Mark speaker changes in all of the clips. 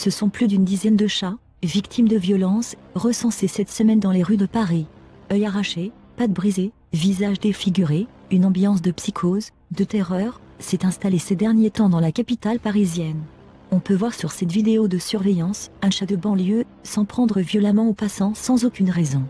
Speaker 1: Ce sont plus d'une dizaine de chats, victimes de violences, recensés cette semaine dans les rues de Paris. Œil arraché, pattes brisées, visage défiguré, une ambiance de psychose, de terreur, s'est installée ces derniers temps dans la capitale parisienne. On peut voir sur cette vidéo de surveillance, un chat de banlieue, s'en prendre violemment aux passants sans aucune raison.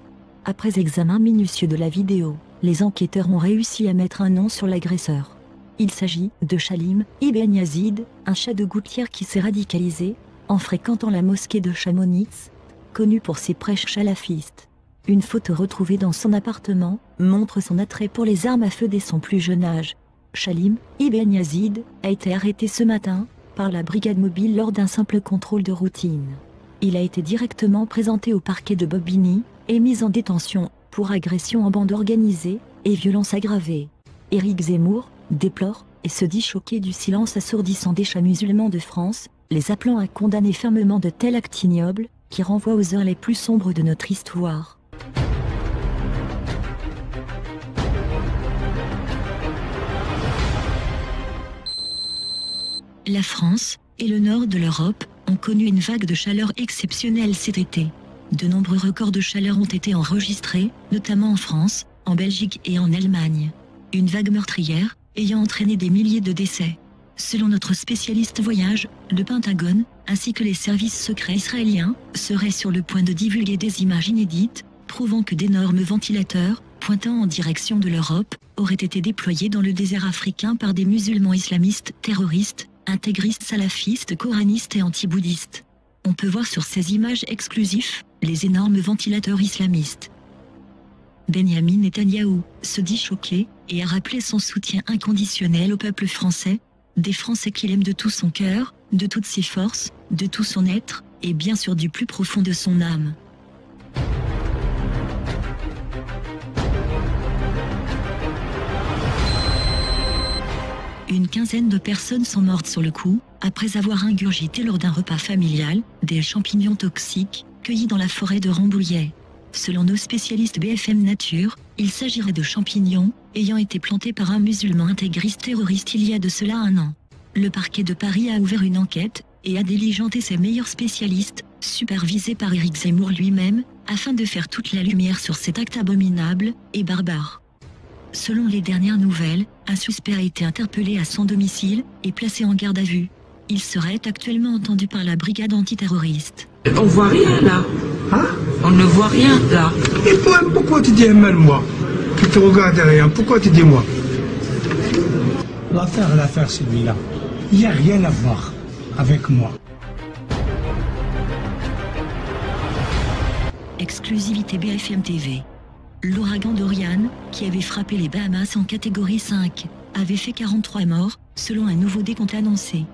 Speaker 1: Après examen minutieux de la vidéo, les enquêteurs ont réussi à mettre un nom sur l'agresseur. Il s'agit de Shalim Ibn Yazid, un chat de gouttière qui s'est radicalisé, en fréquentant la mosquée de Chamonix, connue pour ses prêches salafistes. Une photo retrouvée dans son appartement montre son attrait pour les armes à feu dès son plus jeune âge. Shalim Ibn Yazid a été arrêté ce matin par la brigade mobile lors d'un simple contrôle de routine. Il a été directement présenté au parquet de Bobigny et mis en détention pour agression en bande organisée et violence aggravée. Éric Zemmour déplore et se dit choqué du silence assourdissant des chats musulmans de France, les appelant à condamner fermement de tels actes ignobles qui renvoient aux heures les plus sombres de notre histoire. La France et le nord de l'Europe ont connu une vague de chaleur exceptionnelle cet été. De nombreux records de chaleur ont été enregistrés, notamment en France, en Belgique et en Allemagne. Une vague meurtrière ayant entraîné des milliers de décès. Selon notre spécialiste voyage, le Pentagone, ainsi que les services secrets israéliens, seraient sur le point de divulguer des images inédites, prouvant que d'énormes ventilateurs, pointant en direction de l'Europe, auraient été déployés dans le désert africain par des musulmans islamistes, terroristes, intégristes salafistes, coranistes et anti-bouddhistes. On peut voir sur ces images exclusives les énormes ventilateurs islamistes. Benyamin Netanyahou se dit choqué et a rappelé son soutien inconditionnel au peuple français, des Français qu'il aime de tout son cœur, de toutes ses forces, de tout son être, et bien sûr du plus profond de son âme. Une quinzaine de personnes sont mortes sur le coup, après avoir ingurgité lors d'un repas familial, des champignons toxiques, cueillis dans la forêt de Rambouillet. Selon nos spécialistes BFM Nature, il s'agirait de champignons ayant été plantés par un musulman intégriste terroriste il y a de cela 1 an. Le parquet de Paris a ouvert une enquête et a diligenté ses meilleurs spécialistes, supervisés par Éric Zemmour lui-même, afin de faire toute la lumière sur cet acte abominable et barbare. Selon les dernières nouvelles, un suspect a été interpellé à son domicile et placé en garde à vue. Il serait actuellement entendu par la brigade antiterroriste.
Speaker 2: On voit rien là.
Speaker 3: Hein?
Speaker 2: On ne voit rien là.
Speaker 3: Et pourquoi tu dis mal, moi? Qui te regarde derrière, pourquoi tu dis moi? L'affaire, celui-là. Il n'y a rien à voir avec moi.
Speaker 1: Exclusivité BFM TV. L'ouragan Dorian, qui avait frappé les Bahamas en catégorie 5, avait fait 43 morts, selon un nouveau décompte annoncé.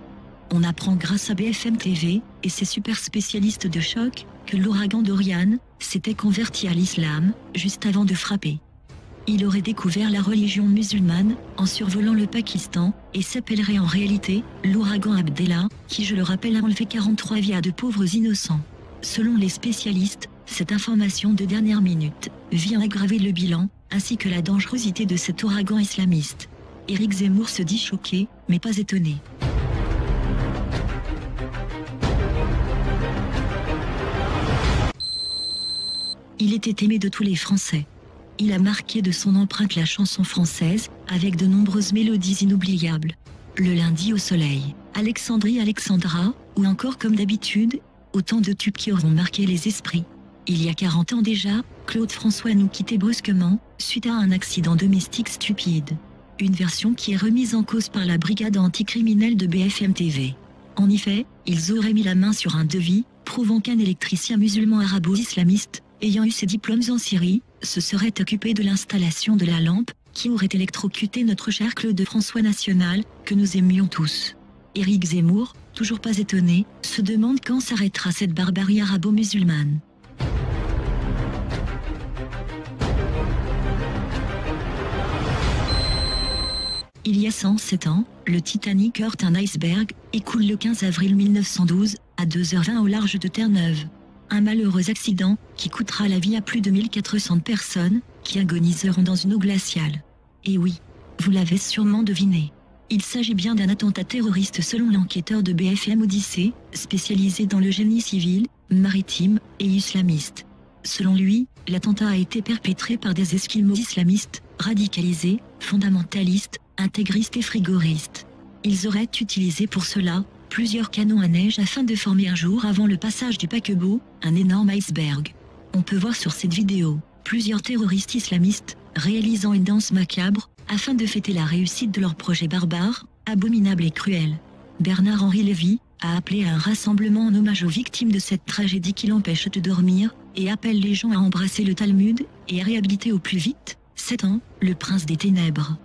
Speaker 1: On apprend grâce à BFM TV et ses super spécialistes de choc que l'ouragan Dorian s'était converti à l'islam juste avant de frapper. Il aurait découvert la religion musulmane en survolant le Pakistan et s'appellerait en réalité l'ouragan Abdella, qui, je le rappelle, a enlevé 43 vies à de pauvres innocents. Selon les spécialistes, cette information de dernière minute vient aggraver le bilan ainsi que la dangerosité de cet ouragan islamiste. Éric Zemmour se dit choqué, mais pas étonné. Il était aimé de tous les Français. Il a marqué de son empreinte la chanson française, avec de nombreuses mélodies inoubliables. Le lundi au soleil, Alexandrie Alexandra, ou encore comme d'habitude, autant de tubes qui auront marqué les esprits. Il y a 40 ans déjà, Claude François nous quittait brusquement, suite à un accident domestique stupide. Une version qui est remise en cause par la brigade anticriminelle de BFM TV. En effet, ils auraient mis la main sur un devis, prouvant qu'un électricien musulman arabo-islamiste, ayant eu ses diplômes en Syrie, se serait occupé de l'installation de la lampe, qui aurait électrocuté notre cher Claude François national, que nous aimions tous. Éric Zemmour, toujours pas étonné, se demande quand s'arrêtera cette barbarie arabo-musulmane. Il y a 107 ans, le Titanic heurte un iceberg et coule le 15 avril 1912, à 2h20 au large de Terre-Neuve. Un malheureux accident qui coûtera la vie à plus de 1400 personnes, qui agoniseront dans une eau glaciale. Et oui, vous l'avez sûrement deviné. Il s'agit bien d'un attentat terroriste selon l'enquêteur de BFM Odyssée, spécialisé dans le génie civil, maritime et islamiste. Selon lui, l'attentat a été perpétré par des esquimaux islamistes, radicalisés, fondamentalistes, intégristes et frigoristes. Ils auraient utilisé pour cela plusieurs canons à neige afin de former un jour avant le passage du paquebot, un énorme iceberg. On peut voir sur cette vidéo plusieurs terroristes islamistes réalisant une danse macabre afin de fêter la réussite de leur projet barbare, abominable et cruel. Bernard-Henri Lévy a appelé à un rassemblement en hommage aux victimes de cette tragédie qui l'empêche de dormir et appelle les gens à embrasser le Talmud et à réhabiliter au plus vite Satan, le prince des ténèbres.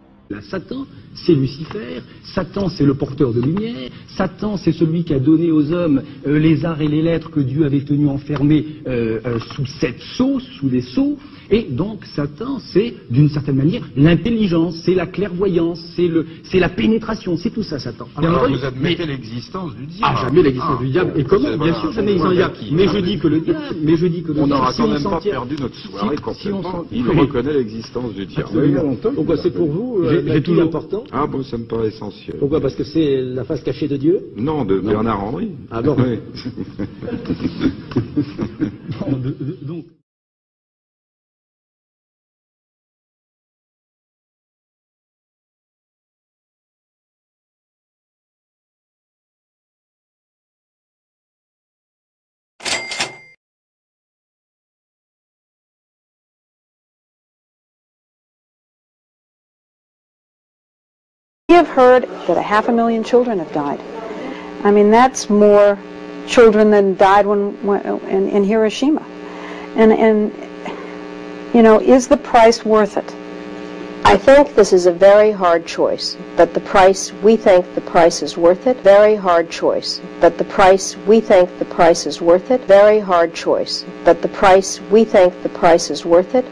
Speaker 4: Satan, c'est Lucifer, Satan c'est le porteur de lumière, Satan c'est celui qui a donné aux hommes les arts et les lettres que Dieu avait tenus enfermés sous 7 sceaux, sous des sceaux, et donc Satan c'est d'une certaine manière l'intelligence, c'est la clairvoyance, c'est la pénétration, c'est tout ça Satan.
Speaker 5: Alors vous admettez l'existence du diable.
Speaker 4: Ah, jamais l'existence du diable, et comment? Bien sûr jamais l'existence du diable, mais je dis que le diable,
Speaker 5: on n'aura quand même pas perdu notre soirée complètement, il reconnaît l'existence du diable.
Speaker 4: Pourquoi c'est pour vous j'ai tout important?
Speaker 5: Ah bon, ça me paraît essentiel.
Speaker 4: Pourquoi? Parce que c'est la face cachée de Dieu?
Speaker 5: Non, de Bernard-Henri.
Speaker 4: Ah bon?
Speaker 5: Oui.
Speaker 4: Donc...
Speaker 6: We have heard that 500,000 children have died. I mean, that's more children than died in Hiroshima. And, you know, is the price worth it?
Speaker 7: I think this is a very hard choice, but we think the price is worth it. Very hard choice, but we think the price is worth it. Very hard choice, but we think the price is worth it.